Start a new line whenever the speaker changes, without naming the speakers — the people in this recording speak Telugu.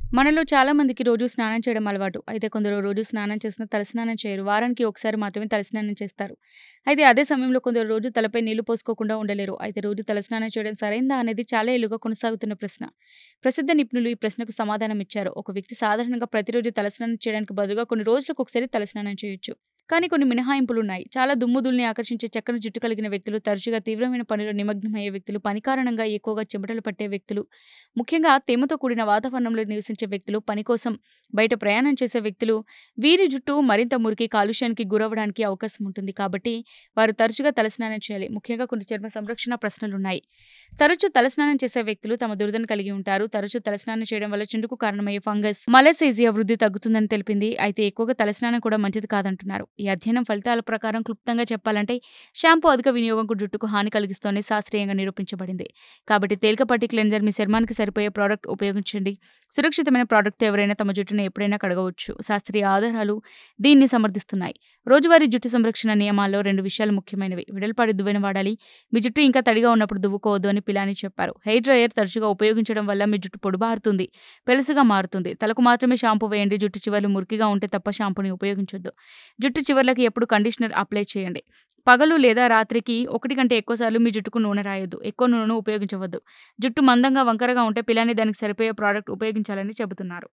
మనలో చాలా మందికి రోజు స్నానం చేయడం అలవాటు. అయితే కొందరు రోజు స్నానం చేసినా తలస్నానం చేయరు. వారానికి ఒకసారి మాత్రమే తలస్నానం చేస్తారు. అయితే అదే సమయంలో కొందరు రోజు తలపై నీళ్లు పోసుకోకుండా ఉండలేరు. అయితే రోజు తలస్నానం చేయడం సరైందా అనేది చాలా ఏళ్లుగా కొనసాగుతున్న ప్రశ్న. ప్రసిద్ధ నిపుణులు ఈ ప్రశ్నకు సమాధానం ఇచ్చారు. ఒక వ్యక్తి సాధారణంగా ప్రతిరోజు తలస్నానం చేయడానికి బదులుగా కొన్ని రోజులకు ఒకసారి తలస్నానం చేయొచ్చు. కానీ కొన్ని మినహాయింపులున్నాయి. చాలా దుమ్ము-ధూళిని ఆకర్షించే చక్కని జుట్టు కలిగిన వ్యక్తులు, తరచుగా తీవ్రమైన పనిలో నిమగ్నమయ్యే వ్యక్తులు, పని కారణంగా ఎక్కువగా చెమటలు పట్టే వ్యక్తులు, ముఖ్యంగా తేమతో కూడిన వాతావరణంలో నివసించే వ్యక్తులు, పని కోసం బయట ప్రయాణం చేసే వ్యక్తులు, వీరి జుట్టు మరింత మురికి, కాలుష్యానికి గురవ్వడానికి అవకాశం ఉంటుంది. కాబట్టి వారు తరచుగా తలస్నానం చేయాలి. ముఖ్యంగా కొన్ని చర్మ సంరక్షణ ప్రశ్నలున్నాయి. తరచూ తలస్నానం చేసే వ్యక్తులు తమ దురదను కలిగి ఉంటారు. తరచూ తలస్నానం చేయడం వల్ల చుండ్రుకు కారణమయ్యే ఫంగస్, మలేసేజియా వృద్ధి తగ్గుతుందని తెలిపింది. అయితే ఎక్కువగా తలస్నానం కూడా మంచిది కాదంటున్నారు. ఈ అధ్యయనం ఫలితాల ప్రకారం క్లుప్తంగా చెప్పాలంటే షాంపూ అధిక వినియోగం జుట్టుకు హాని కలిగిస్తోందని శాస్త్రీయంగా నిరూపించబడింది. కాబట్టి తేలికపాటి క్లెన్జర్ మీ చర్మానికి సరిపోయే ప్రోడక్ట్ ఉపయోగించండి. సురక్షితమైన ప్రోడక్ట్‌తో ఎవరైనా తమ జుట్టును ఎప్పుడైనా కడగవచ్చు. శాస్త్రీయ ఆధారాలు దీన్ని సమర్థిస్తున్నాయి. రోజువారీ జుట్టు సంరక్షణ నియమాల్లో 2 విషయాలు ముఖ్యమైనవి. వెడల్పాటి దువ్వెన వాడాలి. మీ జుట్టు ఇంకా తడిగా ఉన్నప్పుడు దువ్వుకోవద్దు అని పిలాని చెప్పారు. హెయిర్ డ్రైయర్ తరచుగా ఉపయోగించడం వల్ల మీ జుట్టు పొడిబారుతుంది, పెళుసుగా మారుతుంది. తలకు మాత్రమే షాంపూ వేయండి. జుట్టు చివర్లు మురికిగా ఉంటే తప్ప షాంపూని ఉపయోగించొద్దు. జుట్టు చివర్లకి ఎప్పుడు కండిషనర్ అప్లై చేయండి. పగలు లేదా రాత్రికి 1 కంటే ఎక్కువ సార్లు మీ జుట్టుకు నూనె రాయొద్దు. ఎక్కువ నూనెను ఉపయోగించవద్దు. జుట్టు మందంగా, వంకరగా ఉంటే పిలాని దానికి సరిపోయే ప్రోడక్ట్ ఉపయోగించాలని చెబుతున్నారు.